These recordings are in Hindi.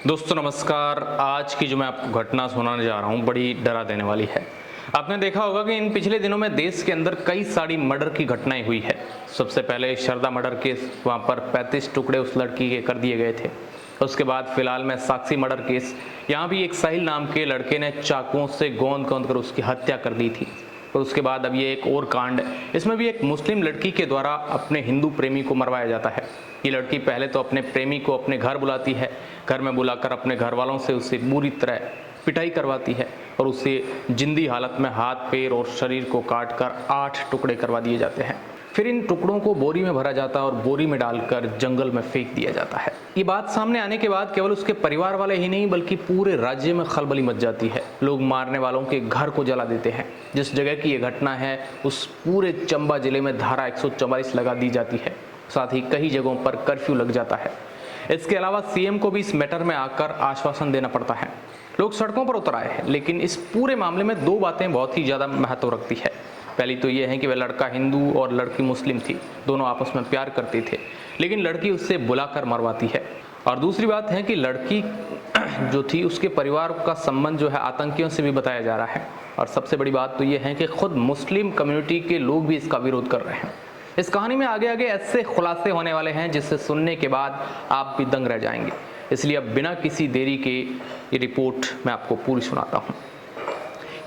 दोस्तों नमस्कार। आज की जो मैं आपको घटना सुनाने जा रहा हूँ बड़ी डरा देने वाली है। आपने देखा होगा कि इन पिछले दिनों में देश के अंदर कई सारी मर्डर की घटनाएं हुई है। सबसे पहले शारदा मर्डर केस, वहाँ पर 35 टुकड़े उस लड़की के कर दिए गए थे। उसके बाद फिलहाल में साक्षी मर्डर केस, यहाँ भी एक साहिल नाम के लड़के ने चाकुओं से गोंद गोंद कर उसकी हत्या कर दी थी। और उसके बाद अब ये एक और कांड, इसमें भी एक मुस्लिम लड़की के द्वारा अपने हिंदू प्रेमी को मरवाया जाता है। ये लड़की पहले तो अपने प्रेमी को अपने घर बुलाती है, घर में बुलाकर अपने घर वालों से उससे बुरी तरह पिटाई करवाती है और उससे जिंदी हालत में हाथ पैर और शरीर को काटकर 8 टुकड़े करवा दिए जाते हैं। फिर इन टुकड़ों को बोरी में भरा जाता है और बोरी में डालकर जंगल में फेंक दिया जाता है। ये बात सामने आने के बाद केवल उसके परिवार वाले ही नहीं बल्कि पूरे राज्य में खलबली मच जाती है। लोग मारने वालों के घर को जला देते हैं। जिस जगह की ये घटना है उस पूरे चंबा जिले में धारा 144 लगा दी जाती है। साथ ही कई जगहों पर कर्फ्यू लग जाता है। इसके अलावा सीएम को भी इस मैटर में आकर आश्वासन देना पड़ता है। लोग सड़कों पर उतर आए हैं, लेकिन इस पूरे मामले में 2 बातें बहुत ही ज़्यादा महत्व रखती है। पहली तो ये है कि वह लड़का हिंदू और लड़की मुस्लिम थी, दोनों आपस में प्यार करते थे, लेकिन लड़की उससे बुलाकर मरवाती है। और दूसरी बात है कि लड़की जो थी उसके परिवार का संबंध जो है आतंकियों से भी बताया जा रहा है। और सबसे बड़ी बात तो ये है कि खुद मुस्लिम कम्युनिटी के लोग भी इसका विरोध कर रहे हैं। इस कहानी में आगे आगे ऐसे खुलासे होने वाले हैं जिससे सुनने के बाद आप भी दंग रह जाएंगे। इसलिए अब बिना किसी देरी के ये रिपोर्ट मैं आपको पूरी सुनाता हूँ।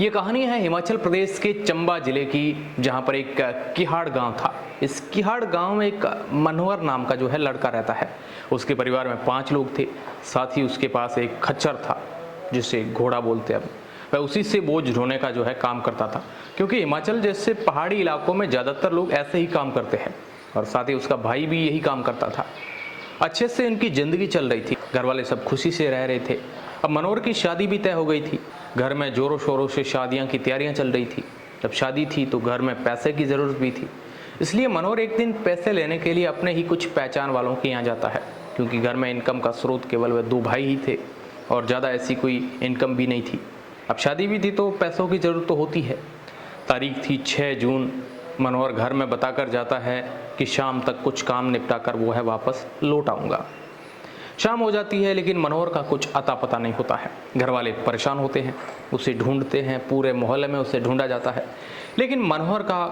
ये कहानी है हिमाचल प्रदेश के चंबा जिले की, जहाँ पर एक किहाड़ गांव था। इस किहाड़ गांव में एक मनोहर नाम का जो है लड़का रहता है। उसके परिवार में 5 लोग थे। साथ ही उसके पास एक खच्चर था जिसे घोड़ा बोलते हैं। अब वह उसी से बोझ ढोने का जो है काम करता था, क्योंकि हिमाचल जैसे पहाड़ी इलाकों में ज़्यादातर लोग ऐसे ही काम करते हैं। और साथ ही उसका भाई भी यही काम करता था। अच्छे से उनकी ज़िंदगी चल रही थी, घर वाले सब खुशी से रह रहे थे। अब मनोहर की शादी भी तय हो गई थी। घर में जोरों शोरों से शादियां की तैयारियां चल रही थी। जब शादी थी तो घर में पैसे की ज़रूरत भी थी। इसलिए मनोहर एक दिन पैसे लेने के लिए अपने ही कुछ पहचान वालों के यहाँ जाता है, क्योंकि घर में इनकम का स्रोत केवल वह 2 भाई ही थे और ज़्यादा ऐसी कोई इनकम भी नहीं थी। अब शादी भी थी तो पैसों की ज़रूरत तो होती है। तारीख थी 6 जून। मनोहर घर में बताकर जाता है कि शाम तक कुछ काम निपटा कर वो है वापस लौट आऊँगा। शाम हो जाती है, लेकिन मनोहर का कुछ अता पता नहीं होता है। घर वाले परेशान होते हैं, उसे ढूंढते हैं, पूरे मोहल्ले में उसे ढूंढा जाता है, लेकिन मनोहर का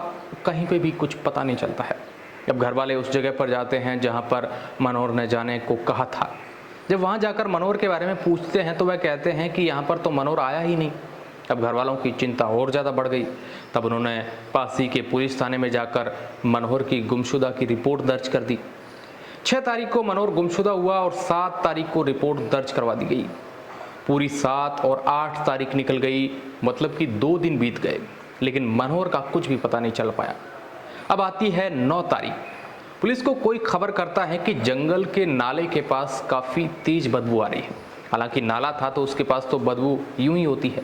कहीं पे भी कुछ पता नहीं चलता है। जब घर वाले उस जगह पर जाते हैं जहाँ पर मनोहर ने जाने को कहा था, जब वहाँ जाकर मनोहर के बारे में पूछते हैं तो वह कहते हैं कि यहाँ पर तो मनोहर आया ही नहीं। अब घर वालों की चिंता और ज़्यादा बढ़ गई। तब उन्होंने पास ही के पुलिस थाने में जाकर मनोहर की गुमशुदा की रिपोर्ट दर्ज कर दी। 6 तारीख को मनोहर गुमशुदा हुआ और 7 तारीख को रिपोर्ट दर्ज करवा दी गई। पूरी 7 और 8 तारीख निकल गई, मतलब कि 2 दिन बीत गए, लेकिन मनोहर का कुछ भी पता नहीं चल पाया। अब आती है 9 तारीख। पुलिस को कोई खबर करता है कि जंगल के नाले के पास काफ़ी तेज बदबू आ रही है। हालांकि नाला था तो उसके पास तो बदबू यूं ही होती है,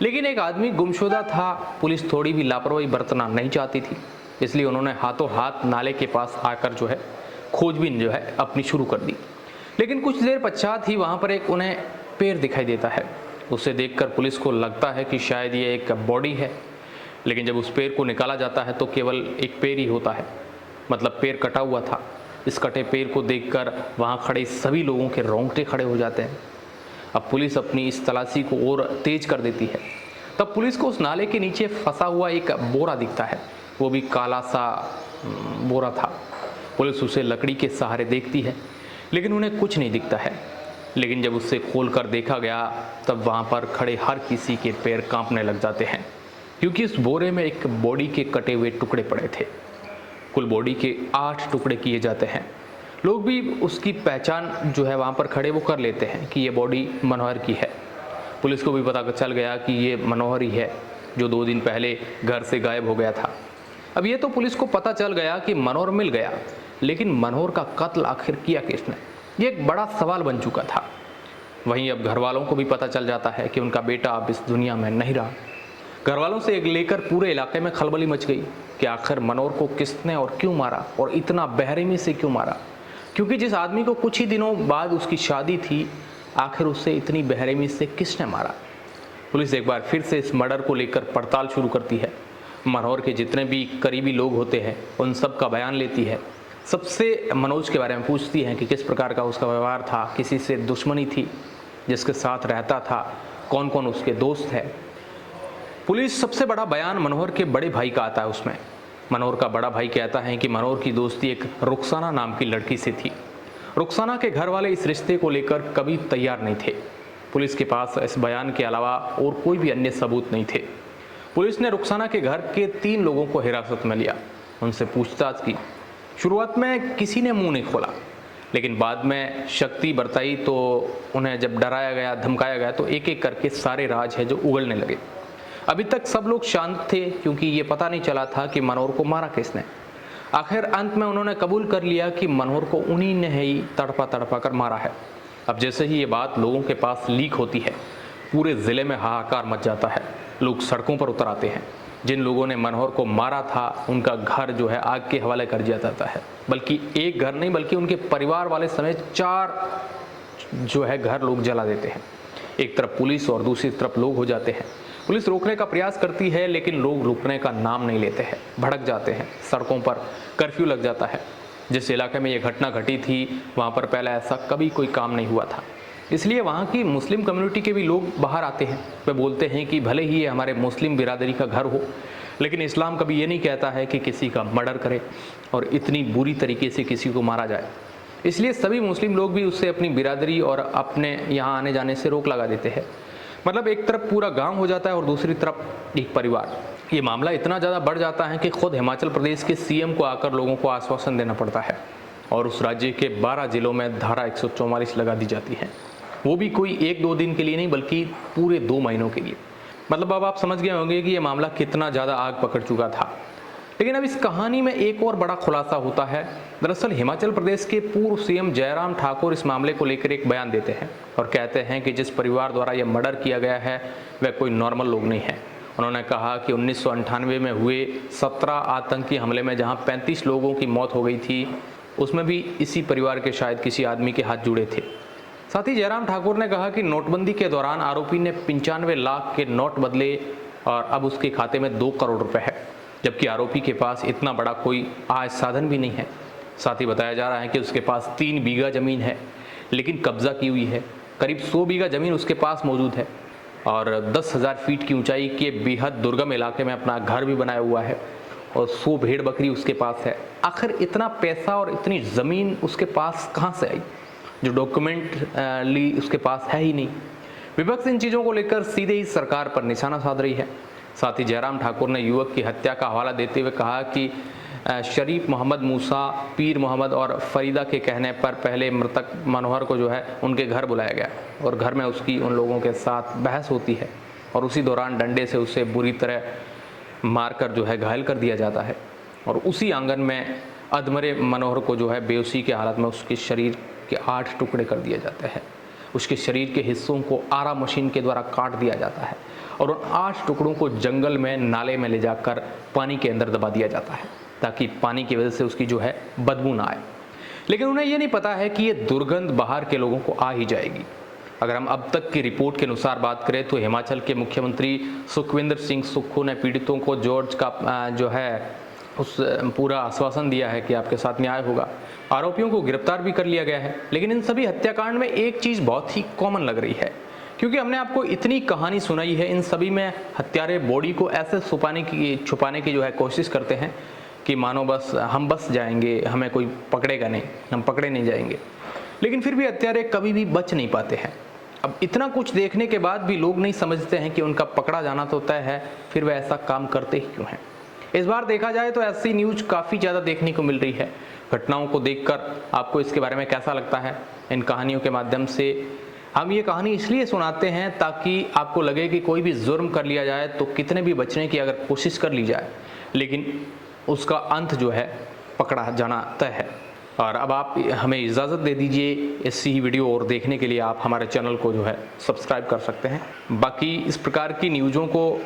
लेकिन एक आदमी गुमशुदा था। पुलिस थोड़ी भी लापरवाही बरतना नहीं चाहती थी, इसलिए उन्होंने हाथों हाथ नाले के पास आकर जो है खोजबीन जो है अपनी शुरू कर दी। लेकिन कुछ देर पश्चात ही वहाँ पर एक उन्हें पैर दिखाई देता है। उसे देखकर पुलिस को लगता है कि शायद ये एक बॉडी है, लेकिन जब उस पैर को निकाला जाता है तो केवल एक पैर ही होता है, मतलब पैर कटा हुआ था। इस कटे पैर को देखकर वहाँ खड़े सभी लोगों के रोंगटे खड़े हो जाते हैं। अब पुलिस अपनी इस तलाशी को और तेज कर देती है। तब पुलिस को उस नाले के नीचे फंसा हुआ एक बोरा दिखता है, वो भी काला सा बोरा था। पुलिस उसे लकड़ी के सहारे देखती है, लेकिन उन्हें कुछ नहीं दिखता है। लेकिन जब उसे खोलकर देखा गया तब वहाँ पर खड़े हर किसी के पैर कांपने लग जाते हैं, क्योंकि उस बोरे में एक बॉडी के कटे हुए टुकड़े पड़े थे। कुल बॉडी के 8 टुकड़े किए जाते हैं। लोग भी उसकी पहचान जो है वहाँ पर खड़े वो कर लेते हैं कि ये बॉडी मनोहर की है। पुलिस को भी पता चल गया कि ये मनोहर ही है जो 2 दिन पहले घर से गायब हो गया था। अब ये तो पुलिस को पता चल गया कि मनोहर मिल गया, लेकिन मनोहर का कत्ल आखिर किया किसने, ये एक बड़ा सवाल बन चुका था। वहीं अब घर वालों को भी पता चल जाता है कि उनका बेटा अब इस दुनिया में नहीं रहा। घर वालों से लेकर पूरे इलाके में खलबली मच गई कि आखिर मनोहर को किसने और क्यों मारा, और इतना बेरहमी से क्यों मारा, क्योंकि जिस आदमी को कुछ ही दिनों बाद उसकी शादी थी, आखिर उससे इतनी बेरहमी से किसने मारा। पुलिस एक बार फिर से इस मर्डर को लेकर पड़ताल शुरू करती है। मनोहर के जितने भी करीबी लोग होते हैं उन सब का बयान लेती है। सबसे मनोज के बारे में पूछती हैं कि किस प्रकार का उसका व्यवहार था, किसी से दुश्मनी थी, जिसके साथ रहता था, कौन कौन उसके दोस्त हैं। पुलिस सबसे बड़ा बयान मनोहर के बड़े भाई का आता है। उसमें मनोहर का बड़ा भाई कहता है कि मनोहर की दोस्ती एक रुखसाना नाम की लड़की से थी। रुखसाना के घर वाले इस रिश्ते को लेकर कभी तैयार नहीं थे। पुलिस के पास इस बयान के अलावा और कोई भी अन्य सबूत नहीं थे। पुलिस ने रुखसाना के घर के 3 लोगों को हिरासत में लिया, उनसे पूछताछ की। शुरुआत में किसी ने मुंह नहीं खोला, लेकिन बाद में शक्ति बरताई तो उन्हें जब डराया गया, धमकाया गया, तो एक एक करके सारे राज है जो उगलने लगे। अभी तक सब लोग शांत थे, क्योंकि ये पता नहीं चला था कि मनोहर को मारा किसने। आखिर अंत में उन्होंने कबूल कर लिया कि मनोहर को उन्हीं ने ही तड़पा तड़पा कर मारा है। अब जैसे ही ये बात लोगों के पास लीक होती है, पूरे ज़िले में हाहाकार मच जाता है। लोग सड़कों पर उतर आते हैं। जिन लोगों ने मनोहर को मारा था, उनका घर जो है आग के हवाले कर दिया जाता है। बल्कि एक घर नहीं, बल्कि उनके परिवार वाले समेत 4 जो है घर लोग जला देते हैं। एक तरफ पुलिस और दूसरी तरफ लोग हो जाते हैं। पुलिस रोकने का प्रयास करती है, लेकिन लोग रुकने का नाम नहीं लेते हैं, भड़क जाते हैं। सड़कों पर कर्फ्यू लग जाता है। जिस इलाके में ये घटना घटी थी, वहाँ पर पहले ऐसा कभी कोई काम नहीं हुआ था। इसलिए वहाँ की मुस्लिम कम्युनिटी के भी लोग बाहर आते हैं। वे बोलते हैं कि भले ही ये हमारे मुस्लिम बिरादरी का घर हो, लेकिन इस्लाम कभी ये नहीं कहता है कि किसी का मर्डर करे और इतनी बुरी तरीके से किसी को मारा जाए। इसलिए सभी मुस्लिम लोग भी उससे अपनी बिरादरी और अपने यहाँ आने जाने से रोक लगा देते हैं। मतलब एक तरफ पूरा गांव हो जाता है और दूसरी तरफ एक परिवार। ये मामला इतना ज़्यादा बढ़ जाता है कि खुद हिमाचल प्रदेश के सीएम को आकर लोगों को आश्वासन देना पड़ता है और उस राज्य के 12 जिलों में धारा 144 लगा दी जाती है। वो भी कोई 1-2 दिन के लिए नहीं, बल्कि पूरे 2 महीनों के लिए। मतलब अब आप समझ गए होंगे कि ये मामला कितना ज़्यादा आग पकड़ चुका था। लेकिन अब इस कहानी में एक और बड़ा खुलासा होता है। दरअसल हिमाचल प्रदेश के पूर्व सीएम जयराम ठाकुर इस मामले को लेकर एक बयान देते हैं और कहते हैं कि जिस परिवार द्वारा यह मर्डर किया गया है वह कोई नॉर्मल लोग नहीं है। उन्होंने कहा कि 1998 में हुए 17 आतंकी हमले में जहां 35 लोगों की मौत हो गई थी, उसमें भी इसी परिवार के शायद किसी आदमी के हाथ जुड़े थे। साथ ही जयराम ठाकुर ने कहा कि नोटबंदी के दौरान आरोपी ने 95 लाख के नोट बदले और अब उसके खाते में 2 करोड़ रुपए है, जबकि आरोपी के पास इतना बड़ा कोई आय साधन भी नहीं है। साथ ही बताया जा रहा है कि उसके पास 3 बीघा ज़मीन है, लेकिन कब्जा की हुई है। करीब 100 बीघा ज़मीन उसके पास मौजूद है और 10,000 फीट की ऊंचाई के बेहद दुर्गम इलाके में अपना घर भी बनाया हुआ है और 100 भेड़ बकरी उसके पास है। आखिर इतना पैसा और इतनी ज़मीन उसके पास कहाँ से आई, जो डॉक्यूमेंटली उसके पास है ही नहीं। विपक्ष इन चीज़ों को लेकर सीधे ही सरकार पर निशाना साध रही है। साथ ही जयराम ठाकुर ने युवक की हत्या का हवाला देते हुए कहा कि शरीफ मोहम्मद मूसा, पीर मोहम्मद और फरीदा के कहने पर पहले मृतक मनोहर को जो है उनके घर बुलाया गया और घर में उसकी उन लोगों के साथ बहस होती है और उसी दौरान डंडे से उसे बुरी तरह मारकर जो है घायल कर दिया जाता है और उसी आंगन में अधमरे मनोहर को जो है बेहोशी की हालत में उसके शरीर के 8 टुकड़े कर दिए जाते हैं। उसके शरीर के हिस्सों को आरा मशीन के द्वारा काट दिया जाता है और उन 8 टुकड़ों को जंगल में नाले में ले जाकर पानी के अंदर दबा दिया जाता है ताकि पानी की वजह से उसकी जो है बदबू ना आए। लेकिन उन्हें ये नहीं पता है कि ये दुर्गंध बाहर के लोगों को आ ही जाएगी। अगर हम अब तक की रिपोर्ट के अनुसार बात करें तो हिमाचल के मुख्यमंत्री सुखविंदर सिंह सुक्खू ने पीड़ितों को जॉर्ज का जो है उस पूरा आश्वासन दिया है कि आपके साथ न्याय होगा। आरोपियों को गिरफ्तार भी कर लिया गया है। लेकिन इन सभी हत्याकांड में एक चीज़ बहुत ही कॉमन लग रही है, क्योंकि हमने आपको इतनी कहानी सुनाई है, इन सभी में हत्यारे बॉडी को ऐसे छुपाने की जो है कोशिश करते हैं कि मानो बस हम बस जाएंगे, हमें कोई पकड़ेगा नहीं, हम पकड़े नहीं जाएंगे। लेकिन फिर भी हत्यारे कभी भी बच नहीं पाते हैं। अब इतना कुछ देखने के बाद भी लोग नहीं समझते हैं कि उनका पकड़ा जाना तो तय है, फिर वे ऐसा काम करते ही क्यों हैं। इस बार देखा जाए तो ऐसी न्यूज़ काफ़ी ज़्यादा देखने को मिल रही है। घटनाओं को देखकर आपको इसके बारे में कैसा लगता है? इन कहानियों के माध्यम से हम ये कहानी इसलिए सुनाते हैं ताकि आपको लगे कि कोई भी जुर्म कर लिया जाए तो कितने भी बचने की अगर कोशिश कर ली जाए, लेकिन उसका अंत जो है पकड़ा जाना तय है। और अब आप हमें इजाज़त दे दीजिए। ऐसी ही वीडियो और देखने के लिए आप हमारे चैनल को जो है सब्सक्राइब कर सकते हैं। बाकी इस प्रकार की न्यूज़ों को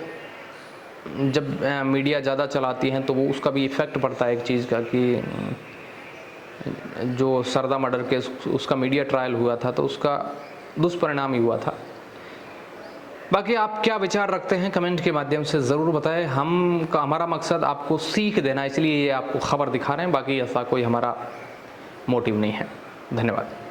जब मीडिया ज़्यादा चलाती हैं तो वो उसका भी इफ़ेक्ट पड़ता है एक चीज़ का कि जो सरदा मर्डर केस उसका मीडिया ट्रायल हुआ था तो उसका दुष्परिणाम ही हुआ था। बाकी आप क्या विचार रखते हैं कमेंट के माध्यम से ज़रूर बताएं। हमारा मकसद आपको सीख देना, इसलिए ये आपको खबर दिखा रहे हैं, बाकी ऐसा कोई हमारा मोटिव नहीं है। धन्यवाद।